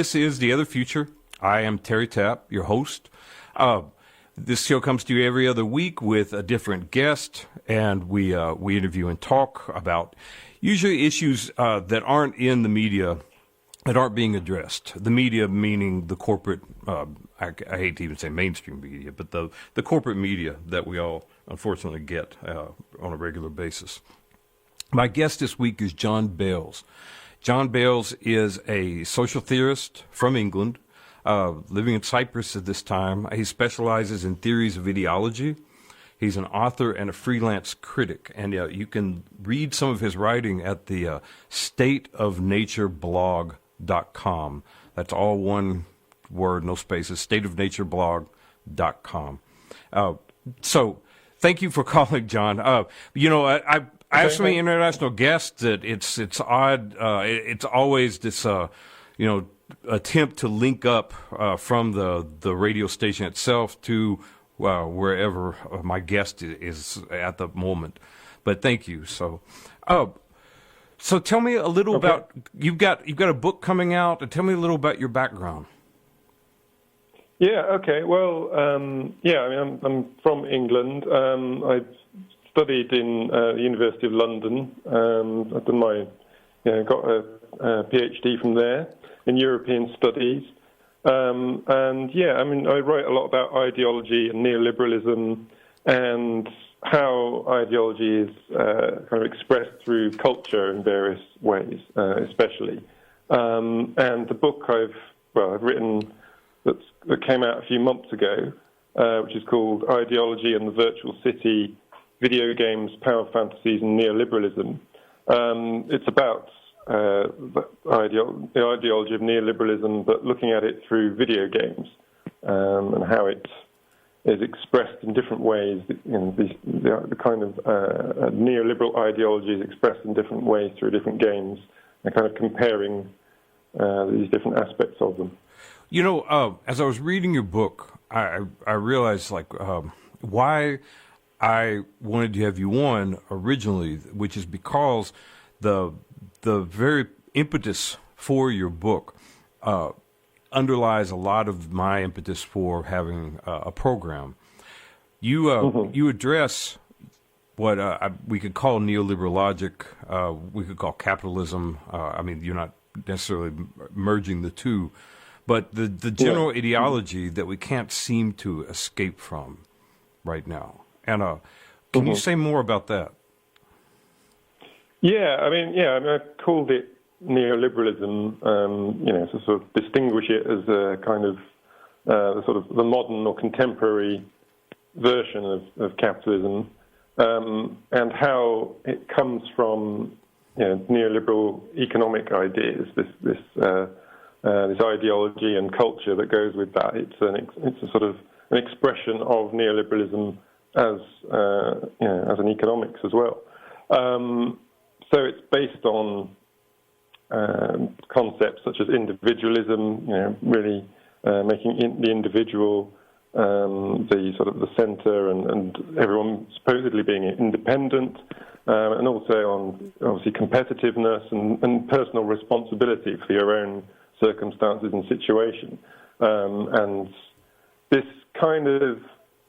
This is The Other Future. I am Terry Tapp, your host. This show comes to you every other week with a different guest, and we interview and talk about usually issues that aren't in the media, that aren't being addressed. The media meaning the corporate, I hate to even say mainstream media, but the corporate media that we all unfortunately get on a regular basis. My guest this week is Jon Bailes. Jon Bailes is a social theorist from England, living in Cyprus at this time. He specializes in theories of ideology. He's an author and a freelance critic, and you can read some of his writing at the stateofnatureblog.com. That's all one word, no spaces, stateofnatureblog.com. So thank you for calling, Jon. I have so many international guests that it's odd. It's always this, attempt to link up from the radio station itself to wherever my guest is at the moment. But thank you. So tell me a little about you've got a book coming out, and tell me a little about your background. Yeah. Okay. Well, I'm from England. I've studied in the University of London. I've done got a PhD from there in European Studies. I write a lot about ideology and neoliberalism and how ideology is kind of expressed through culture in various ways, especially. And the book I've written that came out a few months ago, which is called Ideology and the Virtual City, Video Games, Power Fantasies and Neoliberalism. It's about the ideology of neoliberalism, but looking at it through video games and how it is expressed in different ways. The kind of neoliberal ideology is expressed in different ways through different games, and kind of comparing these different aspects of them. As I was reading your book, I realized why I wanted to have you on originally, which is because the very impetus for your book underlies a lot of my impetus for having a program. You address what we could call neoliberal logic, we could call capitalism. You're not necessarily merging the two, but the general ideology that we can't seem to escape from right now. And can you say more about that? I called it neoliberalism, to sort of distinguish it as a kind of the modern or contemporary version of capitalism, and how it comes from neoliberal economic ideas. This ideology and culture that goes with that. It's a sort of an expression of neoliberalism as an economics as well. So it's based on concepts such as individualism, really making the individual the center, and everyone supposedly being independent, and also on obviously competitiveness and personal responsibility for your own circumstances and situation. And this kind of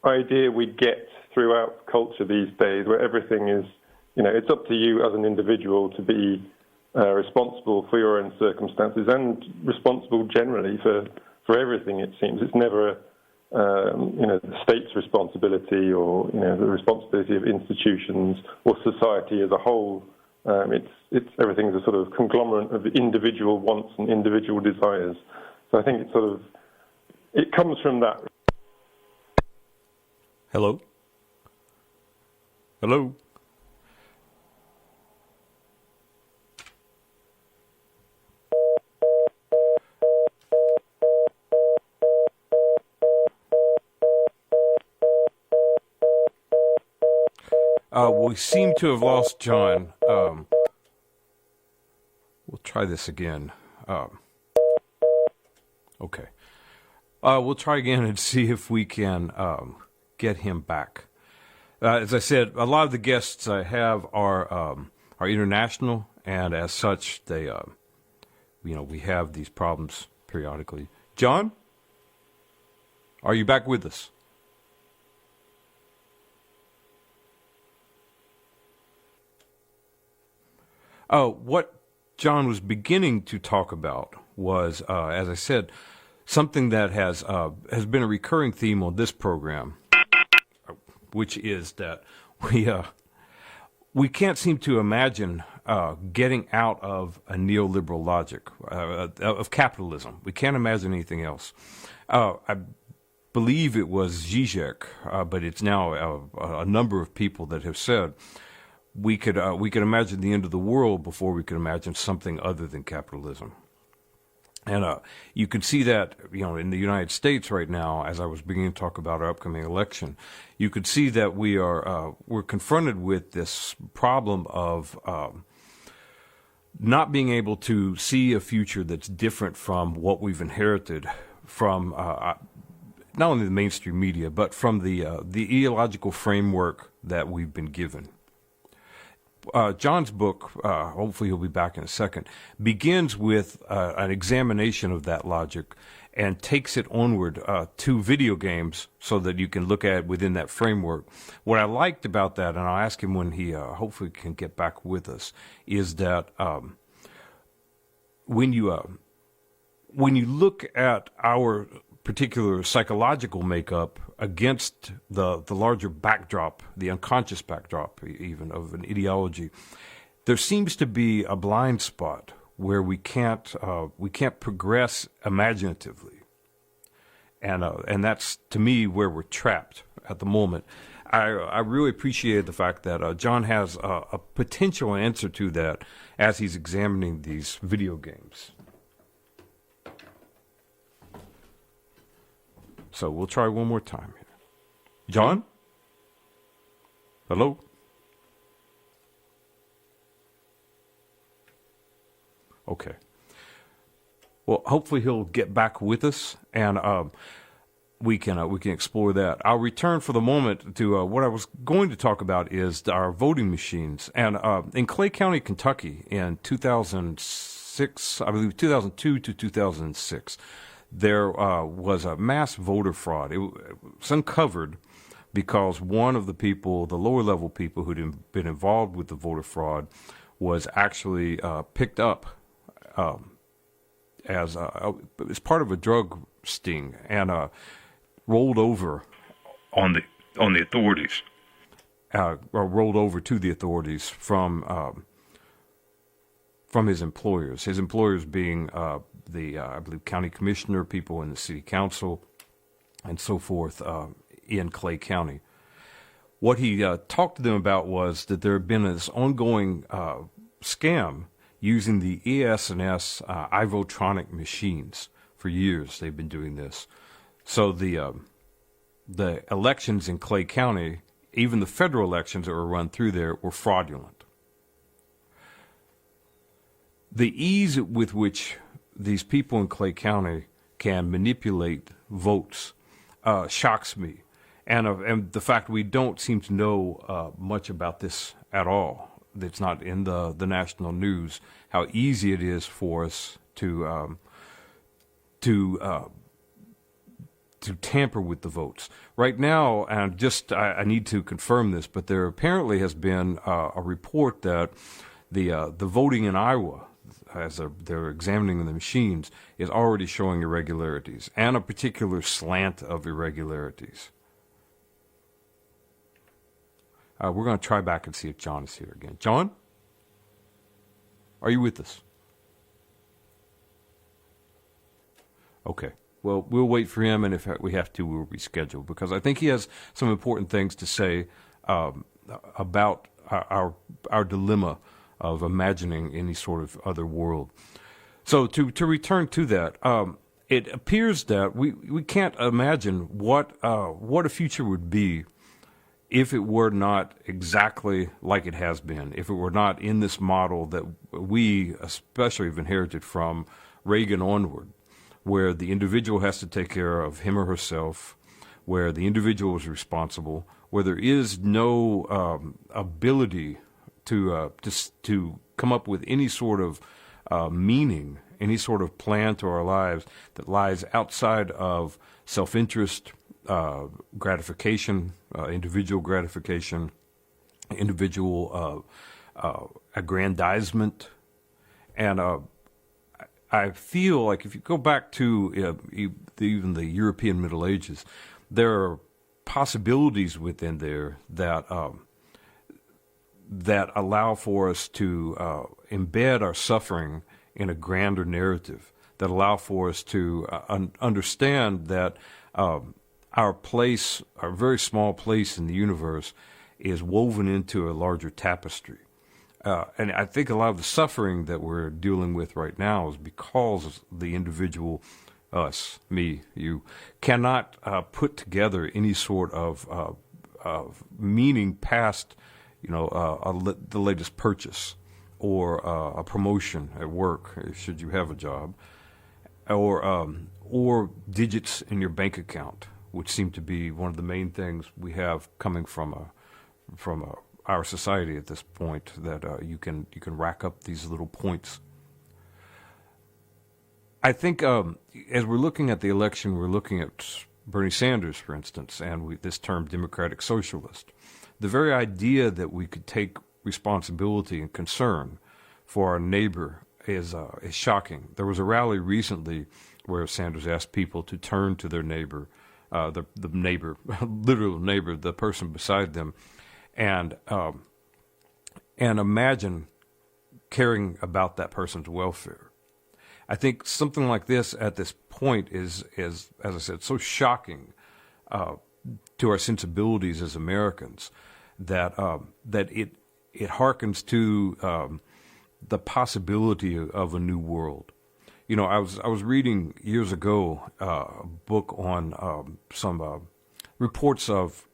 idea we get throughout culture these days, where everything is, it's up to you as an individual to be responsible for your own circumstances and responsible generally for everything, it seems. It's never the state's responsibility or, the responsibility of institutions or society as a whole. It's everything's a sort of conglomerate of individual wants and individual desires. So I think it comes from that. Hello? Hello? We seem to have lost Jon. We'll try this again. Okay. We'll try again and see if we can get him back. As I said, a lot of the guests I have are international, and as such, they, we have these problems periodically. Jon, are you back with us? What Jon was beginning to talk about was, as I said, something that has been a recurring theme on this program, which is that we can't seem to imagine getting out of a neoliberal logic of capitalism. We can't imagine anything else. I believe it was Zizek, but it's now a number of people that have said we could imagine the end of the world before we could imagine something other than capitalism. And you can see that, in the United States right now, as I was beginning to talk about our upcoming election, you could see that we're confronted with this problem of not being able to see a future that's different from what we've inherited from not only the mainstream media, but from the ideological framework that we've been given. Jon's book, hopefully he'll be back in a second, begins with an examination of that logic and takes it onward to video games so that you can look at it within that framework. What I liked about that, and I'll ask him when he hopefully can get back with us, is that when you look at our particular psychological makeup against the larger backdrop, the unconscious backdrop even of an ideology, there seems to be a blind spot where we can't progress imaginatively, and that's to me where we're trapped at the moment. I really appreciated the fact that Jon has a potential answer to that as he's examining these video games. So we'll try one more time here. Jon? Hello? Okay. Well, hopefully he'll get back with us, and we can explore that. I'll return for the moment to what I was going to talk about is our voting machines. And in Clay County, Kentucky, in 2006, I believe 2002 to 2006, there was a mass voter fraud. It was uncovered because one of the people, the lower level people who'd been involved with the voter fraud, was actually picked up as part of a drug sting and rolled over on the authorities, or rolled over to the authorities from his employers. His employers being I believe, county commissioner, people in the city council, and so forth in Clay County. What he talked to them about was that there had been this ongoing scam using the ES&S iVotronic machines for years. They've been doing this. So the elections in Clay County, even the federal elections that were run through there, were fraudulent. The ease with which these people in Clay County can manipulate votes shocks me, and the fact we don't seem to know much about this at all. It's not in the national news how easy it is for us to tamper with the votes. Right now, and I need to confirm this, but there apparently has been a report that the voting in Iowa, as they're examining the machines, is already showing irregularities and a particular slant of irregularities. We're going to try back and see if Jon is here again. Jon? Are you with us? Okay. Well, we'll wait for him, and if we have to, we'll reschedule, because I think he has some important things to say about our dilemma of imagining any sort of other world. So to return to that, it appears that we can't imagine what a future would be if it were not exactly like it has been, if it were not in this model that we especially have inherited from Reagan onward, where the individual has to take care of him or herself, where the individual is responsible, where there is no ability to come up with any sort of meaning any sort of plan to our lives that lies outside of self-interest, gratification, individual gratification, individual aggrandizement. And I feel like if you go back to even the European Middle Ages, there are possibilities within there that that allow for us to embed our suffering in a grander narrative, that allow for us to understand that our place, our very small place in the universe, is woven into a larger tapestry. And I think a lot of the suffering that we're dealing with right now is because the individual, us, me, you, cannot put together any sort of meaning past, the latest purchase or a promotion at work, should you have a job, or digits in your bank account, which seem to be one of the main things we have coming from our society at this point, that you can rack up these little points. I think as we're looking at the election, we're looking at Bernie Sanders, for instance, and this term democratic socialist. The very idea that we could take responsibility and concern for our neighbor is shocking. There was a rally recently where Sanders asked people to turn to their neighbor, the neighbor, literal neighbor, the person beside them, and imagine caring about that person's welfare. I think something like this at this point is as I said, so shocking to our sensibilities as Americans that it harkens to the possibility of a new world. I was reading years ago a book on some reports of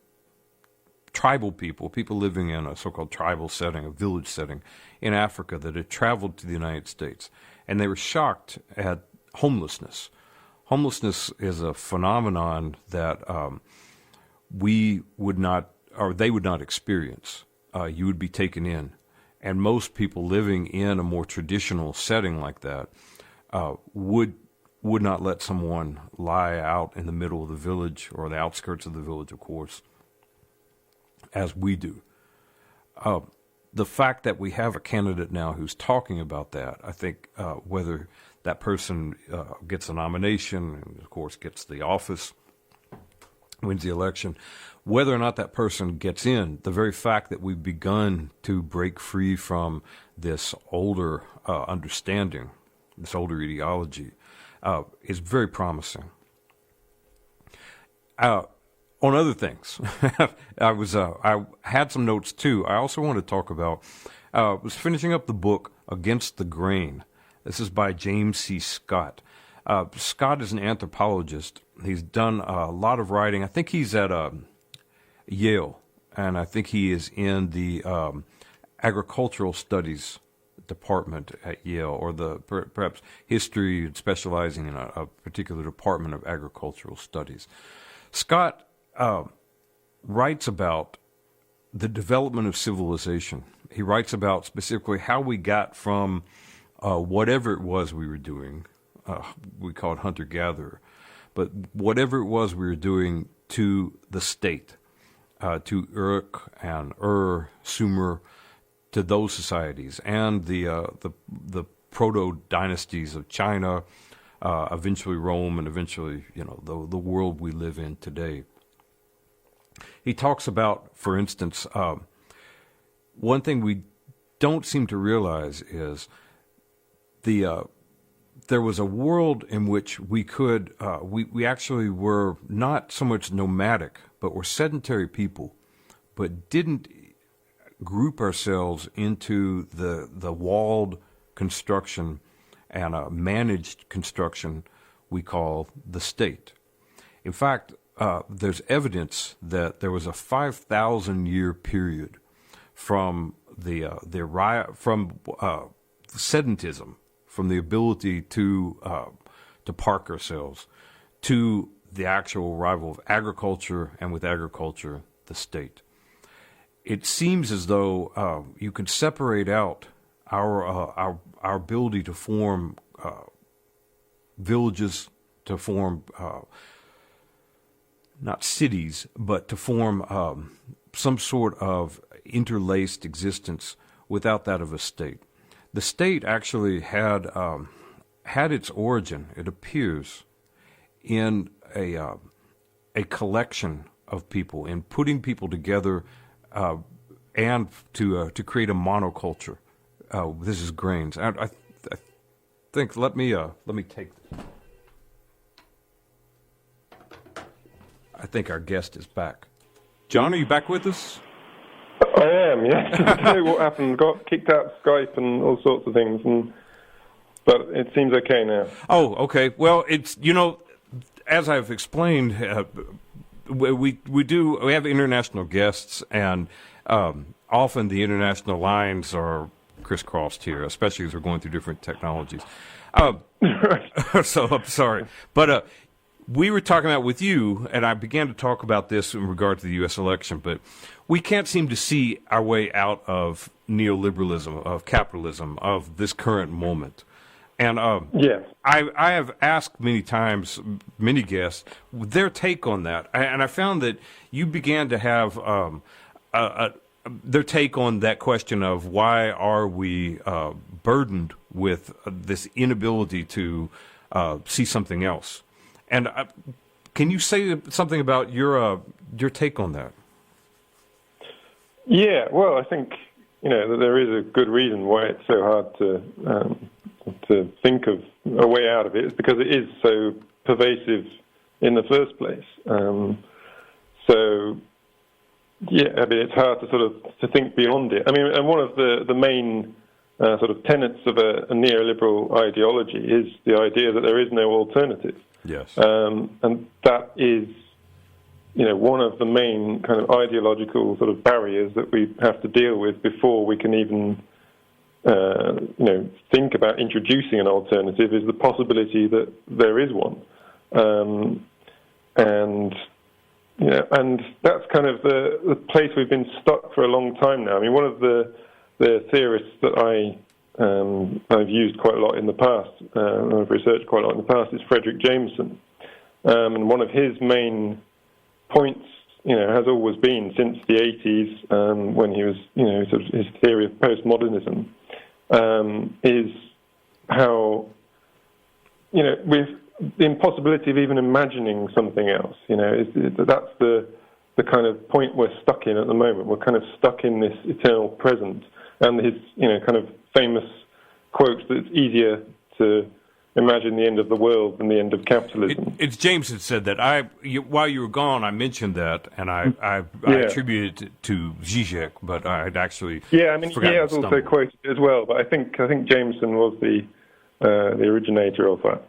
tribal people living in a so-called tribal setting, a village setting in Africa, that had traveled to the United States, and they were shocked at homelessness. Homelessness is a phenomenon that we would not, or they would not experience. You would be taken in, and most people living in a more traditional setting like that would not let someone lie out in the middle of the village, or the outskirts of the village, of course, as we do. The fact that we have a candidate now who's talking about that, I think whether that person gets a nomination and, of course, gets the office, wins the election, whether or not that person gets in, the very fact that we've begun to break free from this older understanding, this older ideology, is very promising. On other things, I had some notes too. I also want to talk about, was finishing up the book Against the Grain. This is by James C. Scott. Scott is an anthropologist. He's done a lot of writing. I think he's at Yale, and I think he is in the agricultural studies department at Yale, or perhaps history, specializing in a particular department of agricultural studies. Scott writes about the development of civilization. He writes about specifically how we got from whatever it was we were doing, we call it hunter-gatherer, but whatever it was we were doing, to the state, to Uruk and Sumer, to those societies, and the proto-dynasties of China, eventually Rome, and eventually the world we live in today. He talks about, for instance, one thing we don't seem to realize is there was a world in which we could we actually were not so much nomadic, but were sedentary people, but didn't group ourselves into the walled construction and a managed construction we call the state. In fact, there's evidence that there was a 5,000-year period from from sedentism, from the ability to park ourselves, to the actual arrival of agriculture, and with agriculture, the state. It seems as though you could separate out our ability to form villages to form not cities, but to form some sort of interlaced existence without that of a state. The state actually had its origin, it appears, in a collection of people, in putting people together, and to create a monoculture. This is grains. I think. Let me take this. I think our guest is back. John, are you back with us? I am, yes. I don't know what happened. Got kicked out of Skype and all sorts of things, but it seems okay now. Oh, okay. Well, it's, as I've explained, we have international guests, and often the international lines are crisscrossed here, especially as we're going through different technologies. So I'm sorry, but we were talking about with you, and I began to talk about this in regard to the U.S. election, but we can't seem to see our way out of neoliberalism, of capitalism, of this current moment. And yeah. I have asked many times, many guests, their take on that. And I found that you began to have their take on that question of why are we burdened with this inability to see something else. And can you say something about your take on that? Yeah, well, I think that there is a good reason why it's so hard to think of a way out of it. It's because it is so pervasive in the first place. So, yeah, I mean, it's hard to think beyond it. I mean, and one of the main sort of tenets of a neoliberal ideology is the idea that there is no alternative. Yes. And that is, one of the main kind of ideological sort of barriers that we have to deal with before we can even, think about introducing an alternative, is the possibility that there is one. And that's kind of the place we've been stuck for a long time now. I mean, one of the theorists that I've used quite a lot in the past, I've researched quite a lot in the past, is Frederick Jameson. And one of his main points, has always been since the 80s, when he was, sort of his theory of postmodernism, is how, with the impossibility of even imagining something else, that's the kind of point we're stuck in at the moment. We're kind of stuck in this eternal present. And his, kind of famous quote that it's easier to imagine the end of the world than the end of capitalism. It's James that said that. While you were gone, I mentioned that, and I attributed it to Zizek, but I'd actually he has also quoted it as well. But I think Jameson was the originator of that.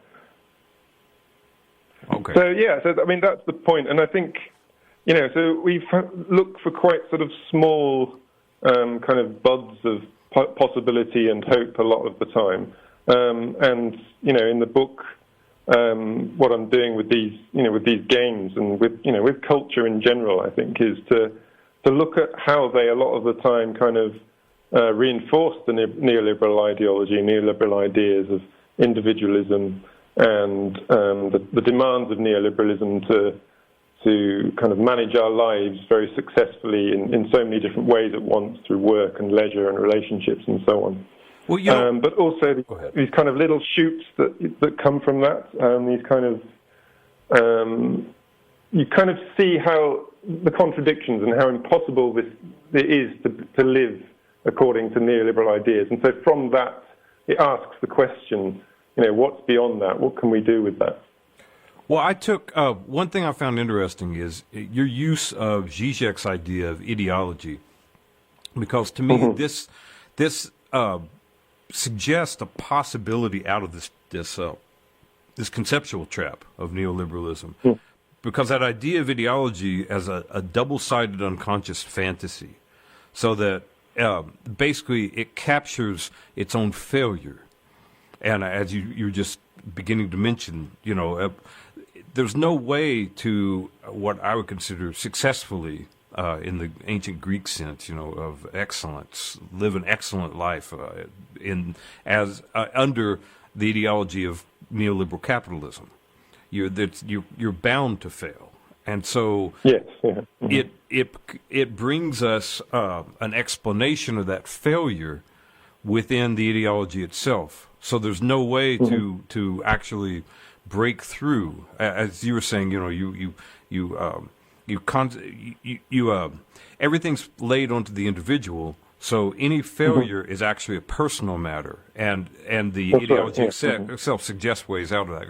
Okay. So I mean that's the point, and I think so we've looked for quite sort of small kind of buds of possibility and hope a lot of the time. And in the book, what I'm doing with these games and with culture in general, I think, is to look at how they a lot of the time kind of reinforce the neoliberal ideology, neoliberal ideas of individualism, and the demands of neoliberalism to kind of manage our lives very successfully in so many different ways at once, through work and leisure and relationships and so on. Well, but also these kind of little shoots that come from that. These kind of you kind of see how the contradictions and how impossible it is to live according to neoliberal ideas. And so from that, it asks the question, what's beyond that? What can we do with that? Well, I took one thing I found interesting is your use of Zizek's idea of ideology, because to me this suggests a possibility out of this conceptual trap of neoliberalism, because that idea of ideology as a double-sided unconscious fantasy, so that basically it captures its own failure, and as you're just beginning to mention, there's no way to what I would consider successfully, in the ancient Greek sense, of excellence, live an excellent life under the ideology of neoliberal capitalism. You're bound to fail, and so yes, yeah. Mm-hmm. it brings us an explanation of that failure within the ideology itself. So there's no way mm-hmm. to actually break through, as you were saying. Everything's laid onto the individual. So any failure is actually a personal matter, and the That's ideology right, itself suggests ways out of that.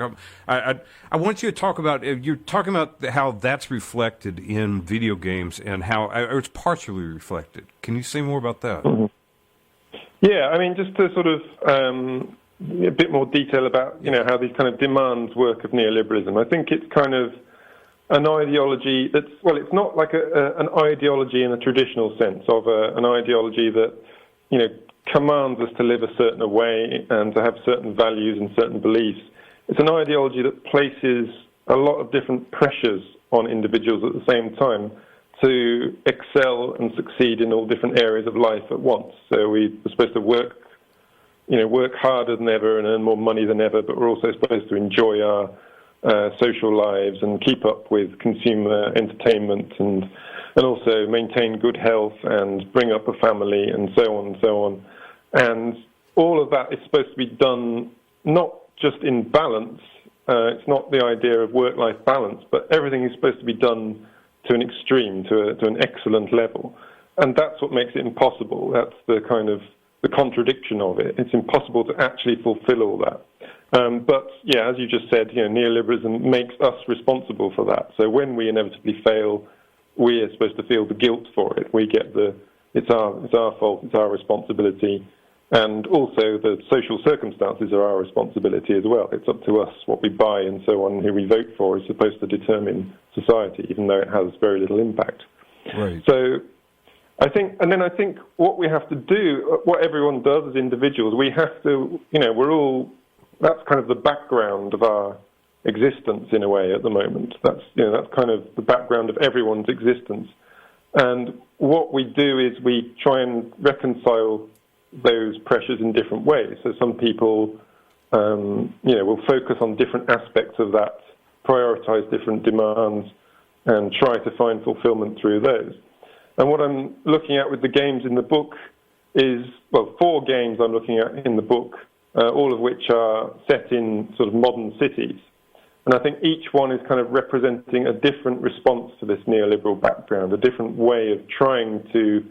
I want you to talk about, you're talking about how that's reflected in video games and how it's partially reflected. Can you say more about that? Mm-hmm. Yeah, I mean, just to sort of a bit more detail about how these kind of demands work of neoliberalism. I think it's kind of an ideology that's, well, it's not like an ideology in a traditional sense of an ideology that, commands us to live a certain way and to have certain values and certain beliefs. It's an ideology that places a lot of different pressures on individuals at the same time to excel and succeed in all different areas of life at once. So we're supposed to work harder than ever and earn more money than ever, but we're also supposed to enjoy our social lives and keep up with consumer entertainment and also maintain good health and bring up a family and so on and so on. And all of that is supposed to be done not just in balance. It's not the idea of work-life balance, but everything is supposed to be done to an extreme, to an excellent level. And that's what makes it impossible. That's the kind of the contradiction of it. It's impossible to actually fulfill all that. But, yeah, as you just said, neoliberalism makes us responsible for that. So when we inevitably fail, we are supposed to feel the guilt for it. We get it's our fault, it's our responsibility. And also the social circumstances are our responsibility as well. It's up to us what we buy and so on, who we vote for is supposed to determine society, even though it has very little impact. Right. So I think what we have to do, what everyone does as individuals, we have to, that's kind of the background of our existence in a way at the moment. That's kind of the background of everyone's existence. And what we do is we try and reconcile those pressures in different ways. So some people, will focus on different aspects of that, prioritize different demands, and try to find fulfillment through those. And what I'm looking at with the games in the book is, 4 games I'm looking at in the book, all of which are set in sort of modern cities. And I think each one is kind of representing a different response to this neoliberal background, a different way of trying to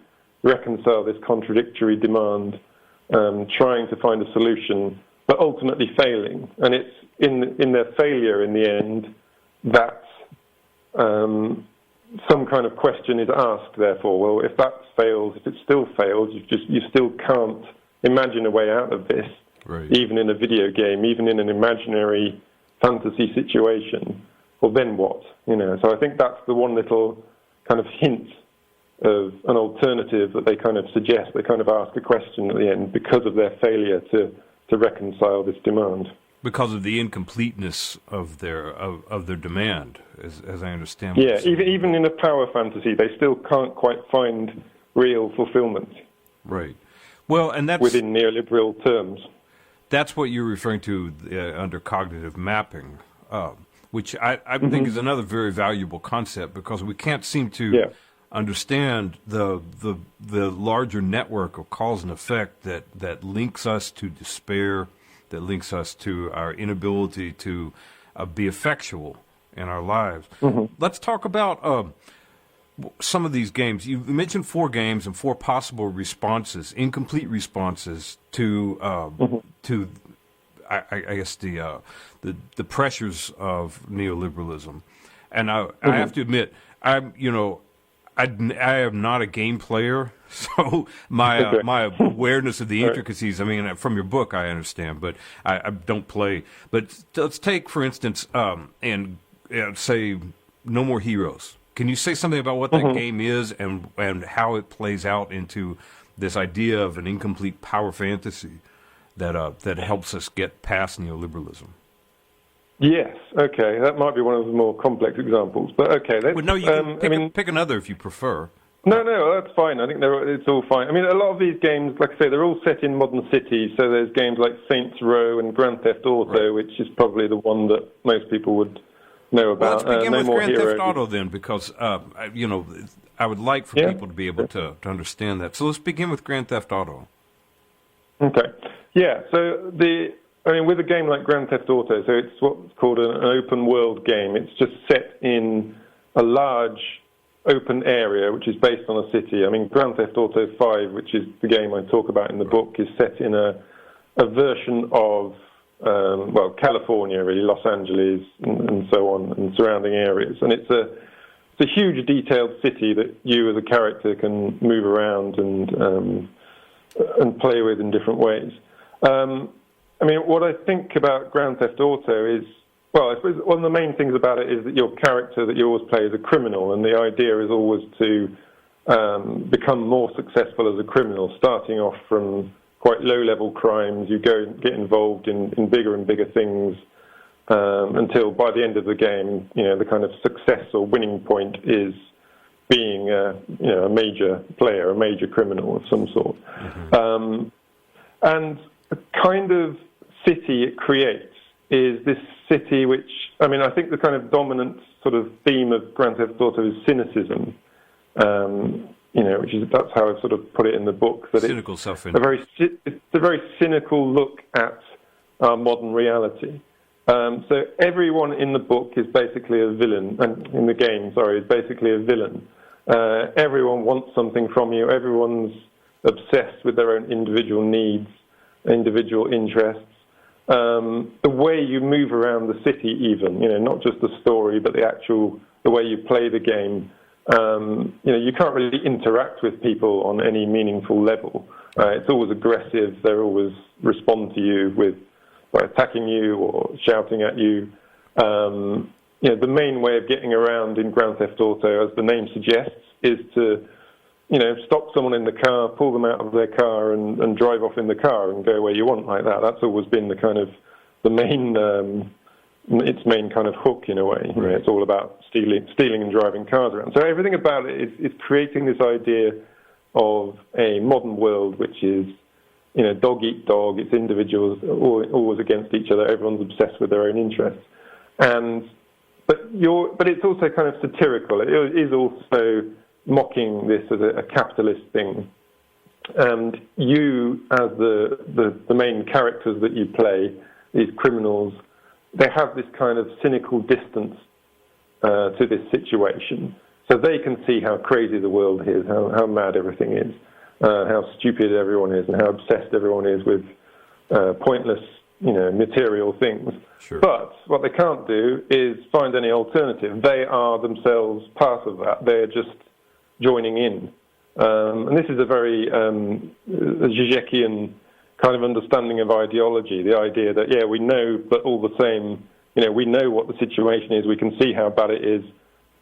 reconcile this contradictory demand, trying to find a solution, but ultimately failing. And it's in their failure in the end that some kind of question is asked, therefore. Well, if that fails, if it still fails, you still can't imagine a way out of this, right. Even in a video game, even in an imaginary fantasy situation. Well, then what? So I think that's the one little kind of hint of an alternative that they kind of suggest. They kind of ask a question at the end because of their failure to reconcile this demand. Because of the incompleteness of their demand, as I understand. Yeah, even in a power fantasy, they still can't quite find real fulfillment. Right. Well, and that's within neoliberal terms. That's what you're referring to under cognitive mapping, which I think is another very valuable concept because we can't seem to understand the larger network of cause and effect that links us to despair, that links us to our inability to be effectual in our lives. Mm-hmm. Let's talk about some of these games. You mentioned 4 games and 4 possible responses, incomplete responses to I guess the pressures of neoliberalism. And I have to admit, I am not a game player, so my awareness of the intricacies, I mean, from your book I understand, but I don't play. But let's take, for instance, and say No More Heroes. Can you say something about what that game is and how it plays out into this idea of an incomplete power fantasy that helps us get past neoliberalism? Yes. Okay, that might be one of the more complex examples, but okay. Well, no, you can pick another if you prefer. No, that's fine. I think it's all fine. I mean, a lot of these games, like I say, they're all set in modern cities. So there's games like Saints Row and Grand Theft Auto, which is probably the one that most people would know about. Well, let's begin with Grand Theft Auto then, because I would like for people to be able to understand that. So let's begin with Grand Theft Auto. Okay. Yeah. So with a game like Grand Theft Auto, so it's what's called an open world game. It's just set in a large open area, which is based on a city. I mean, Grand Theft Auto 5, which is the game I talk about in the book, is set in a version of, California, really, Los Angeles, and so on, and surrounding areas. And it's a huge, detailed city that you as a character can move around and play with in different ways. What I think about Grand Theft Auto is, I suppose one of the main things about it is that your character that you always play is a criminal, and the idea is always to become more successful as a criminal, starting off from quite low-level crimes. You go and get involved in bigger and bigger things until by the end of the game, the kind of success or winning point is being a major player, a major criminal of some sort. Mm-hmm. And the kind of city it creates is this city which, I think the kind of dominant sort of theme of Grand Theft Auto is cynicism, that's how I've sort of put it in the book. That Cynical it's a very cynical look at our modern reality. So everyone in the book is basically a villain, and in the game, is basically a villain. Everyone wants something from you. Everyone's obsessed with their own individual needs, individual interests. The way you move around the city even, not just the story, but the way you play the game, you can't really interact with people on any meaningful level. It's always aggressive. They always respond to you by attacking you or shouting at you. The main way of getting around in Grand Theft Auto, as the name suggests, is to stop someone in the car, pull them out of their car, and drive off in the car and go where you want like that. That's always been the kind of the main, its main kind of hook in a way. It's all about stealing and driving cars around. So everything about it is creating this idea of a modern world which is, dog eat dog. It's individuals always against each other. Everyone's obsessed with their own interests, but it's also kind of satirical. It is also mocking this as a capitalist thing. And you, as the main characters that you play, these criminals, they have this kind of cynical distance to this situation. So they can see how crazy the world is, how mad everything is, how stupid everyone is, and how obsessed everyone is with pointless, material things. Sure. But what they can't do is find any alternative. They are themselves part of that. They're just joining in. And this is a very Zizekian kind of understanding of ideology, the idea that, we know, but all the same, we know what the situation is, we can see how bad it is,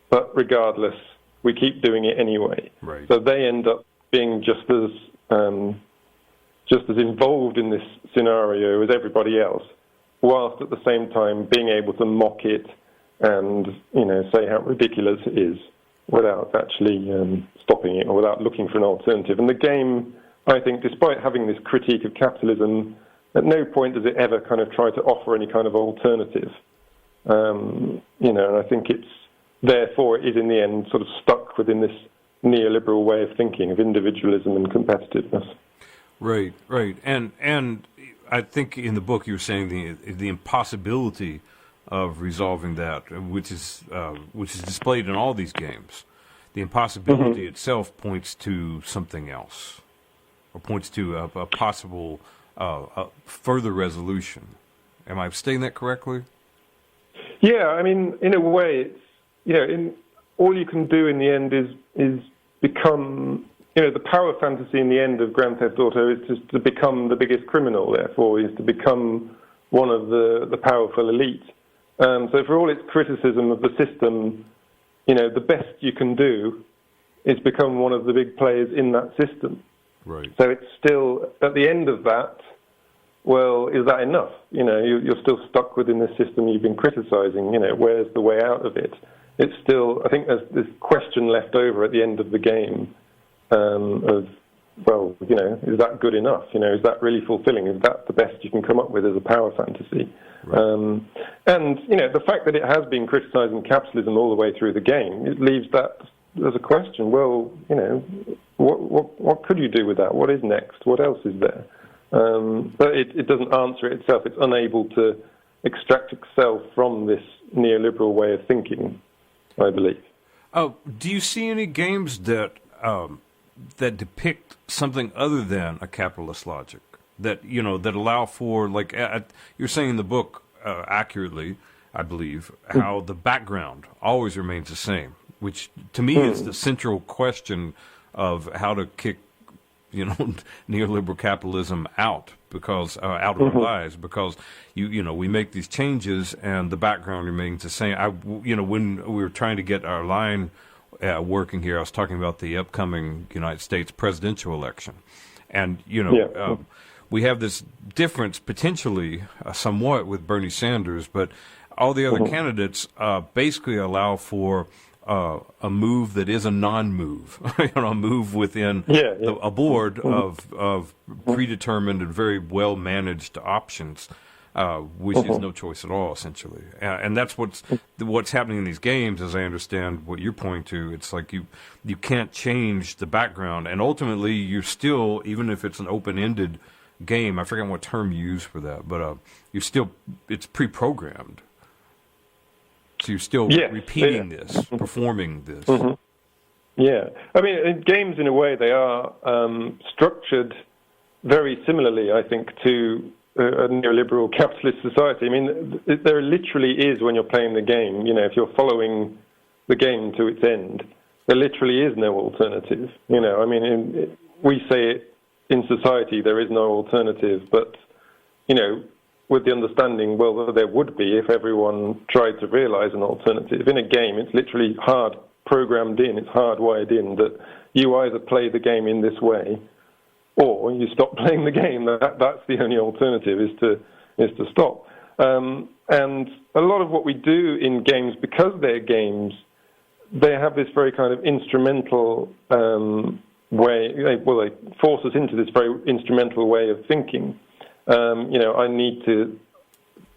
but regardless, we keep doing it anyway. Right. So they end up being just as involved in this scenario as everybody else, whilst at the same time being able to mock it and, say how ridiculous it is, without actually stopping it or without looking for an alternative. And the game, I think, despite having this critique of capitalism, at no point does it ever kind of try to offer any kind of alternative. And I think therefore it is in the end sort of stuck within this neoliberal way of thinking of individualism and competitiveness. Right. And I think in the book you were saying the impossibility of resolving that, which is displayed in all these games. The impossibility itself points to something else, or points to a possible further resolution. Am I stating that correctly? Yeah, in a way, it's all you can do in the end is become. The power fantasy in the end of Grand Theft Auto is just to become the biggest criminal. Therefore, is to become one of the powerful elite. So for all its criticism of the system, the best you can do is become one of the big players in that system. Right. So it's still, at the end of that, well, is that enough? You're still stuck within the system you've been criticizing. Where's the way out of it? it's still, I think there's this question left over at the end of the game of, well, is that good enough? Is that really fulfilling? Is that the best you can come up with as a power fantasy? Right. And the fact that it has been criticising capitalism all the way through the game, it leaves that as a question. Well, what could you do with that? What is next? What else is there? But it doesn't answer it itself. It's unable to extract itself from this neoliberal way of thinking, I believe. Oh, do you see any games that that depict something other than a capitalist logic? That that allow for, like you're saying in the book accurately, I believe, how the background always remains the same, which to me is the central question of how to kick neoliberal capitalism out out of our lives, because we make these changes and the background remains the same. When we were trying to get our line working here, I was talking about the upcoming United States presidential election, and we have this difference potentially somewhat with Bernie Sanders, but all the other candidates basically allow for a move that is a non-move, a move within a board of predetermined and very well-managed options, which is no choice at all, essentially. And that's what's happening in these games, as I understand what you're pointing to. It's like you can't change the background, and ultimately you're still, even if it's an open-ended game, I forget what term you use for that, but it's pre-programmed. So you're still repeating this, performing this. Yeah. I mean, games, in a way, they are structured very similarly, I think, to a neoliberal capitalist society. I mean, there literally is, when you're playing the game, if you're following the game to its end, there literally is no alternative. I mean, we say it in society, there is no alternative, but, with the understanding, well, there would be if everyone tried to realize an alternative. In a game, it's literally hard programmed in, it's hardwired in that you either play the game in this way or you stop playing the game. That's the only alternative, is to stop. And a lot of what we do in games, because they're games, they have this very kind of instrumental way. They force us into this very instrumental way of thinking. I need to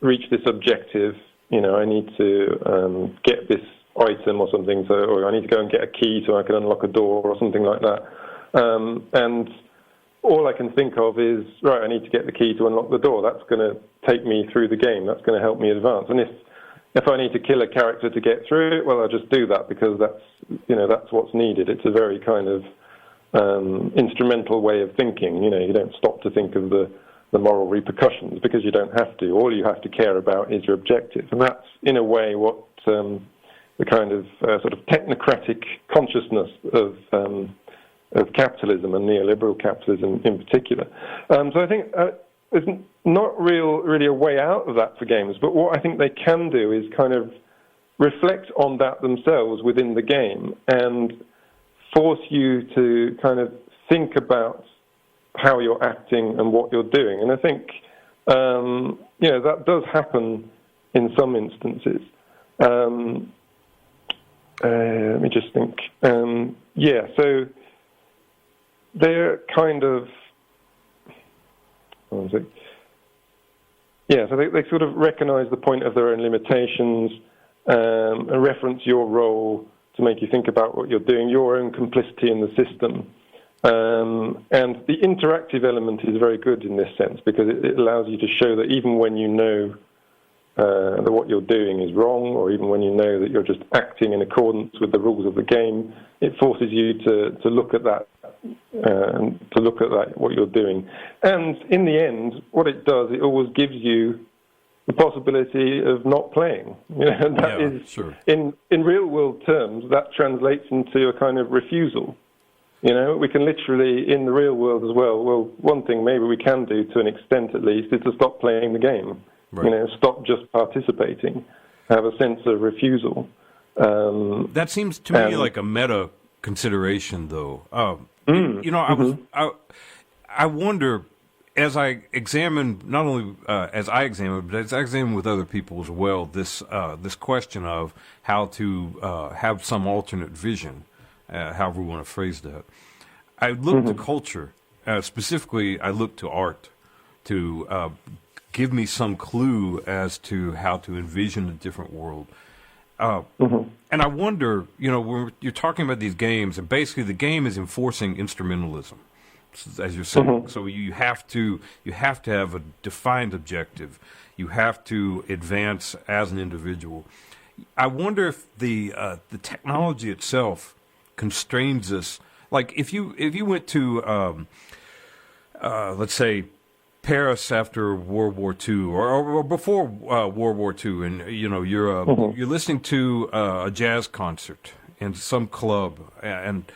reach this objective. I need to get this item or something, or I need to go and get a key so I can unlock a door or something like that. And all I can think of is, right, I need to get the key to unlock the door. That's going to take me through the game. That's going to help me advance. And if I need to kill a character to get through it, well, I'll just do that because that's what's needed. It's a very kind of instrumental way of thinking. You don't stop to think of the moral repercussions because you don't have to. All you have to care about is your objective. And that's, in a way, what the kind of sort of technocratic consciousness of capitalism and neoliberal capitalism in particular. So I think there's not really a way out of that for games, but what I think they can do is kind of reflect on that themselves within the game and force you to kind of think about how you're acting and what you're doing. And I think, that does happen in some instances. Let me just think. So they're kind of... What was it? Yeah, so they sort of recognize the point of their own limitations and reference your role to make you think about what you're doing, your own complicity in the system. And the interactive element is very good in this sense because it allows you to show that even when you know that what you're doing is wrong, or even when you know that you're just acting in accordance with the rules of the game, it forces you to look at that, what you're doing. And in the end, what it does, it always gives you the possibility of not playing. And that is, sure. In real world terms, that translates into a kind of refusal. We can literally, in the real world as well, one thing maybe we can do to an extent at least is to stop playing the game. Right. Stop just participating, have a sense of refusal. That seems to me like a meta consideration, though. I wonder, as I examine, not only as I examine, but as I examine with other people as well, this question of how to have some alternate vision, however we want to phrase that, I look to culture. Specifically, I look to art to give me some clue as to how to envision a different world. And I wonder, when you're talking about these games, and basically the game is enforcing instrumentalism, as you're saying. So you have to have a defined objective. You have to advance as an individual. I wonder if the technology itself constrains us. Like if you went to let's say Paris after World War II or before World War II, and you're listening to a jazz concert in some club, and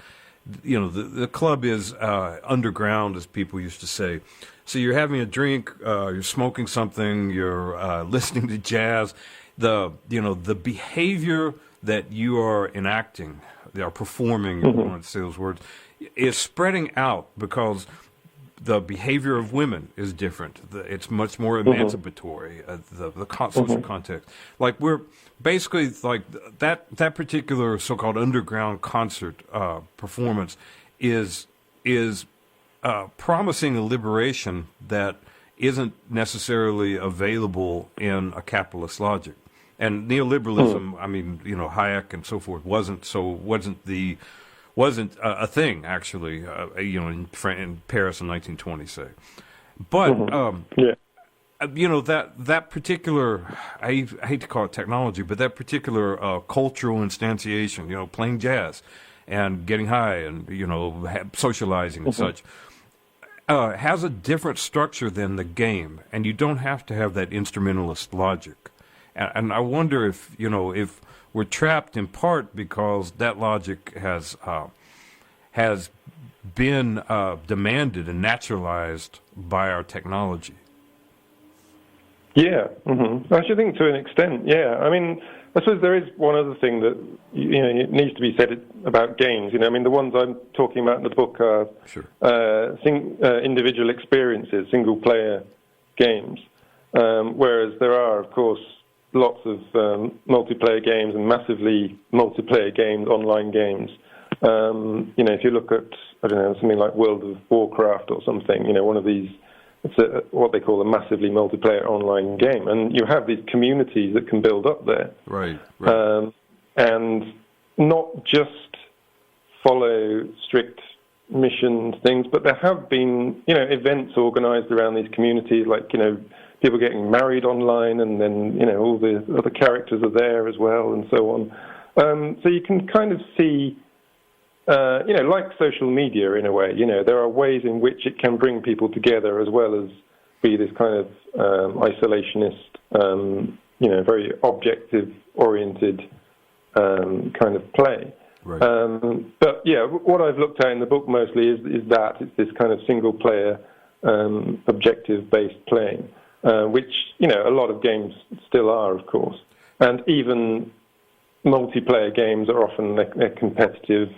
the club is underground, as people used to say. So you're having a drink, you're smoking something, you're listening to jazz. The behavior that you are enacting, they are performing, if you want to say those words, is spreading out because the behavior of women is different. It's much more emancipatory. The social context, like we're basically like that particular so-called underground concert performance is promising a liberation that isn't necessarily available in a capitalist logic. And neoliberalism, I mean, Hayek and so forth wasn't a thing, actually, in Paris in 1920, say. But, that particular, I hate to call it technology, but that particular cultural instantiation, playing jazz and getting high and, socializing and such, has a different structure than the game. And you don't have to have that instrumentalist logic. And I wonder if we're trapped in part because that logic has been demanded and naturalized by our technology. Yeah, I should think to an extent. Yeah, I mean, I suppose there is one other thing that needs to be said about games. I mean, the ones I'm talking about in the book are individual experiences, single-player games, whereas there are, of course, lots of multiplayer games and massively multiplayer games, online games. If you look at, something like World of Warcraft or something, one of these, it's what they call a massively multiplayer online game. And you have these communities that can build up there. Right. And not just follow strict missions things, but there have been, events organized around these communities, like, people getting married online, and then, all the other characters are there as well, and so on. So you can kind of see, like social media in a way, there are ways in which it can bring people together as well as be this kind of isolationist, very objective-oriented kind of play. Right. But, what I've looked at in the book mostly is that. It's this kind of single-player, objective-based playing. Which, a lot of games still are, of course. And even multiplayer games are often they're competitive,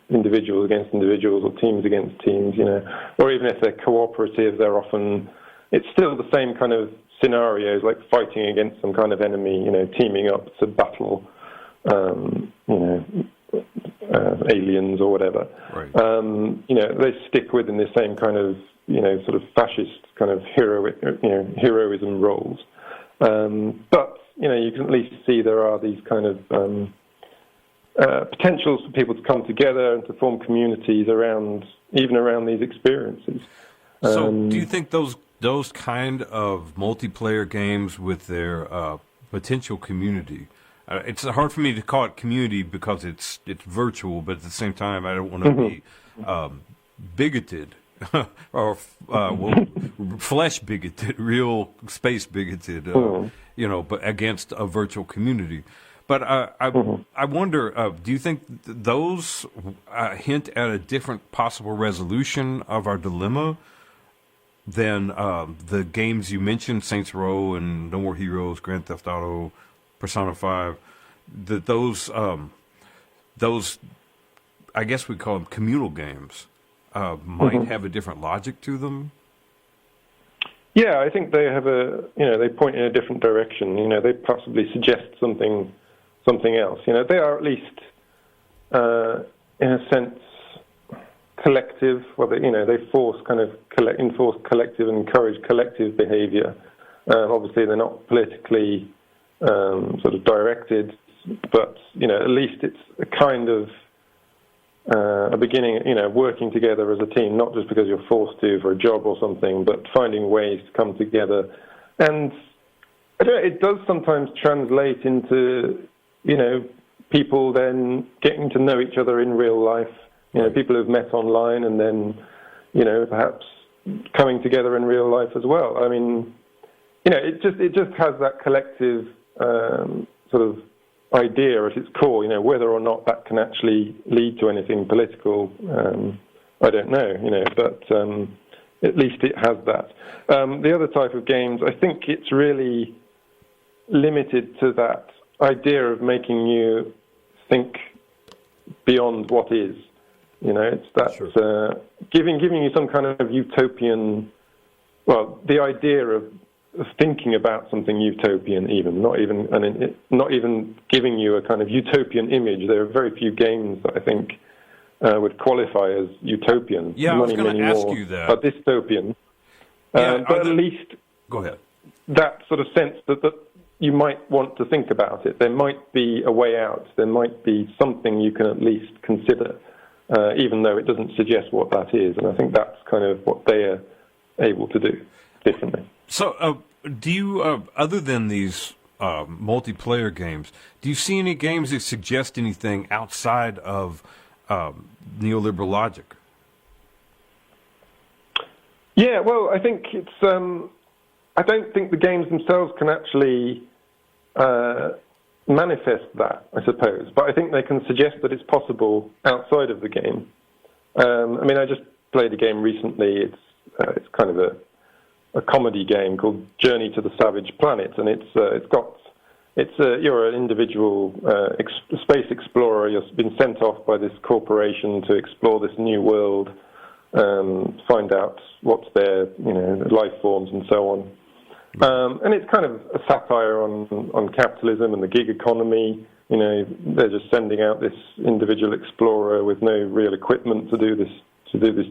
individuals against individuals or teams against teams, or even if they're cooperative, it's still the same kind of scenarios, like fighting against some kind of enemy, teaming up to battle, aliens or whatever. Right. They stick within the same kind of, sort of fascist kind of heroism roles. But, you can at least see there are these kind of potentials for people to come together and to form communities around these experiences. So do you think those kind of multiplayer games with their potential community, it's hard for me to call it community because it's virtual, but at the same time I don't want to be bigoted or flesh bigoted, real space bigoted, but against a virtual community. But I wonder, do you think those hint at a different possible resolution of our dilemma than the games you mentioned, Saints Row and No More Heroes, Grand Theft Auto, Persona 5? That those, I guess we call them communal games, might have a different logic to them? Yeah, I think they have they point in a different direction. They possibly suggest something else. They are at least, in a sense, collective. Well, they force enforce collective and encourage collective behaviour. Obviously, they're not politically sort of directed, but at least it's a kind of a beginning, working together as a team, not just because you're forced to for a job or something, but finding ways to come together. And I don't know, it does sometimes translate into, people then getting to know each other in real life. People who've met online and then, perhaps coming together in real life as well. I mean, it just has that collective sort of idea at its core. Whether or not that can actually lead to anything political, I don't know. But at least it has that. The other type of games, I think it's really limited to that idea of making you think beyond what is. It's that sure. Giving you some kind of utopian. Well, the idea of thinking about something utopian, not even giving you a kind of utopian image. There are very few games that I think would qualify as utopian. Yeah, I was going to ask you that. Are dystopian. But at least go ahead. That sort of sense that you might want to think about it. There might be a way out. There might be something you can at least consider, even though it doesn't suggest what that is. And I think that's kind of what they are able to do differently. So, do you, other than these multiplayer games, do you see any games that suggest anything outside of neoliberal logic? Yeah, well, I think it's. I don't think the games themselves can actually manifest that, I suppose, but I think they can suggest that it's possible outside of the game. I just played a game recently. It's kind of a comedy game called Journey to the Savage Planet, and you're an individual space explorer. You've been sent off by this corporation to explore this new world, find out what's there, life forms and so on. And it's kind of a satire on capitalism and the gig economy. They're just sending out this individual explorer with no real equipment to do this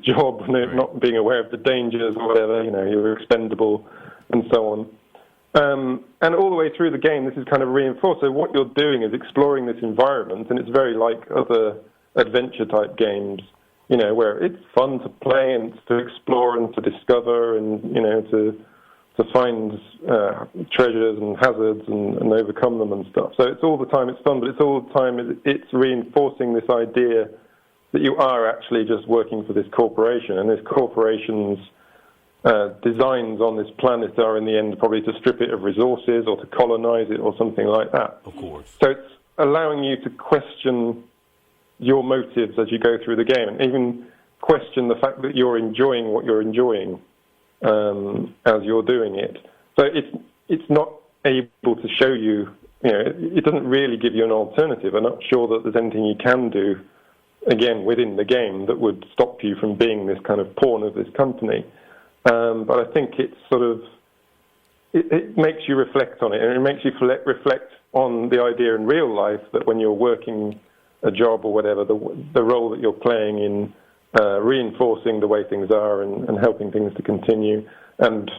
job, right. Not being aware of the dangers or whatever, you're expendable and so on. And all the way through the game, this is kind of reinforced. So what you're doing is exploring this environment, and it's very like other adventure-type games, where it's fun to play and to explore and to discover and, to find treasures and hazards and overcome them and stuff. So it's all the time it's fun, but it's all the time it's reinforcing this idea that you are actually just working for this corporation, and this corporation's designs on this planet are in the end probably to strip it of resources or to colonize it or something like that. Of course. So it's allowing you to question your motives as you go through the game, and even question the fact that you're enjoying what you're enjoying as you're doing it. So it's not able to show you, it doesn't really give you an alternative. I'm not sure that there's anything you can do, again, within the game that would stop you from being this kind of pawn of this company. But I think it's sort of, it makes you reflect on it, and it makes you reflect on the idea in real life that when you're working a job or whatever, the role that you're playing in reinforcing the way things are and helping things to continue. And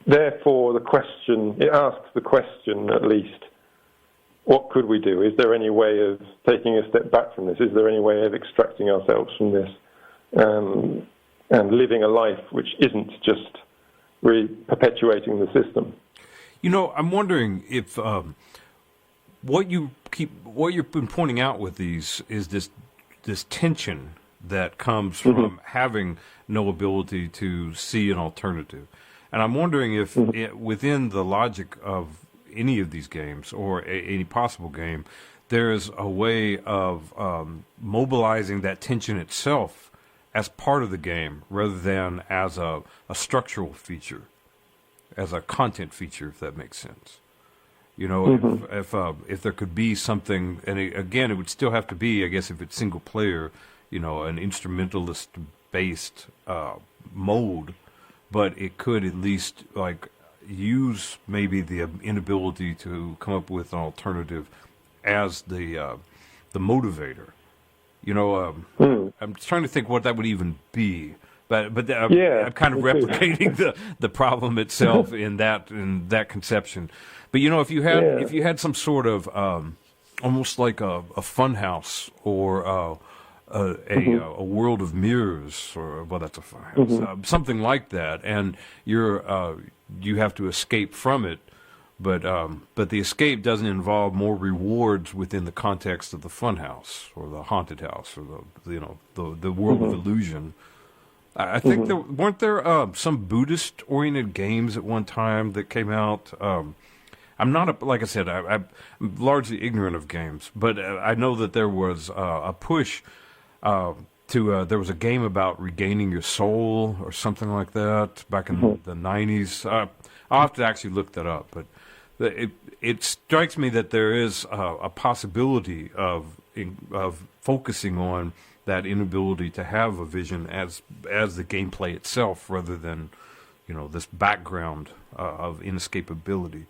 therefore, it asks the question, at least, what could we do? Is there any way of taking a step back from this? Is there any way of extracting ourselves from this and living a life which isn't just perpetuating the system? I'm wondering if what you've been pointing out with these is this tension that comes from having no ability to see an alternative. And I'm wondering if within the logic of any of these games or any possible game, there's a way of mobilizing that tension itself as part of the game rather than as a structural feature, as a content feature, if that makes sense. If there could be something, and again, it would still have to be, I guess, if it's single player, an instrumentalist-based mode but it could at least like use maybe the inability to come up with an alternative as the motivator. I'm trying to think what that would even be. But I'm kind of replicating the problem itself in that conception. But if you had some sort of almost like a fun house or a world of mirrors, or that's a fun house, something like that, and you have to escape from it, but the escape doesn't involve more rewards within the context of the fun house or the haunted house or the world of illusion. I think weren't there some Buddhist-oriented games at one time that came out. I'm not like I said, I'm largely ignorant of games, but I know that there was a push there was a game about regaining your soul or something like that back in the 90s. I'll have to actually look that up, but it strikes me that there is a possibility of focusing on that inability to have a vision as the gameplay itself, rather than this background of inescapability.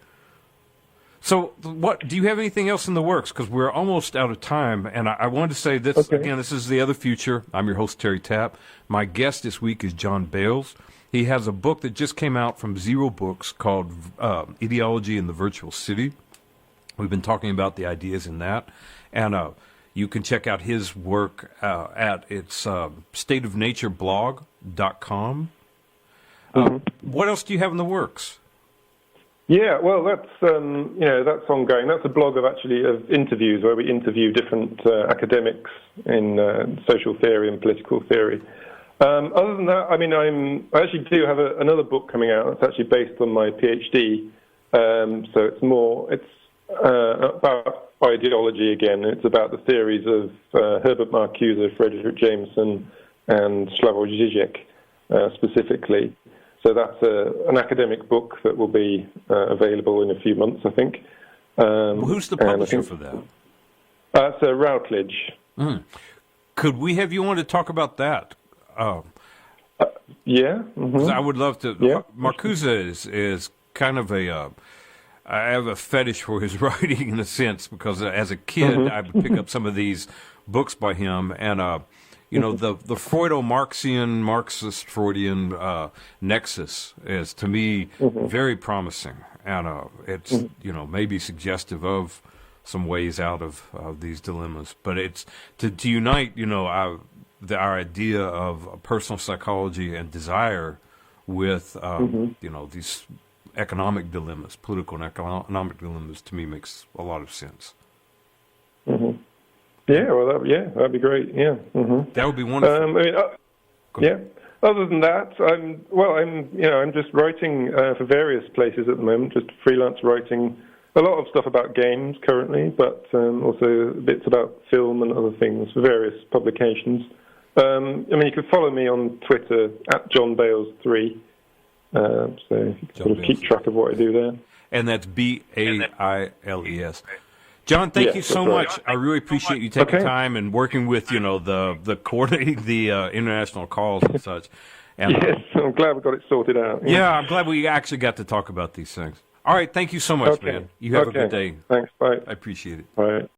So, what do you have anything else in the works? Because we're almost out of time, and I wanted to say this again. This is The Other Future. I'm your host, Terry Tapp. My guest this week is Jon Bailes. He has a book that just came out from Zero Books called Ideology in the Virtual City. We've been talking about the ideas in that, and you can check out his work at its stateofnatureblog.com. What else do you have in the works? Yeah, well, that's that's ongoing. That's a blog of interviews where we interview different academics in social theory and political theory. Other than that, I actually do have another book coming out. It's actually based on my PhD, so it's about ideology again. It's about the theories of Herbert Marcuse, Frederick Jameson, and Slavoj Žižek specifically. So that's an academic book that will be available in a few months, I think. Who's the publisher for that? It's Routledge. Could we have you on to talk about that? Yeah. I would love to. Yeah. Marcuse is kind of I have a fetish for his writing in a sense, because as a kid I would pick up some of these books by him, and the Freudo-Marxian, Marxist-Freudian nexus is, to me, very promising, and it's maybe suggestive of some ways out of these dilemmas. But it's to unite our idea of personal psychology and desire with these economic dilemmas, political and economic dilemmas. To me, makes a lot of sense. Yeah, well, that'd be great. Yeah, that would be wonderful. Yeah. Other than that, I'm just writing for various places at the moment. Just freelance writing, a lot of stuff about games currently, but also bits about film and other things for various publications. You can follow me on Twitter at Jon Bailes 3. So you can sort of keep track of what I do there. And that's Bailes. John, thank you so much. I really appreciate you taking time and working with, the coordinating the international calls and such. And, yes, I'm glad we got it sorted out. Yeah, I'm glad we actually got to talk about these things. All right, thank you so much, man. You have a good day. Thanks, bye. I appreciate it. All right.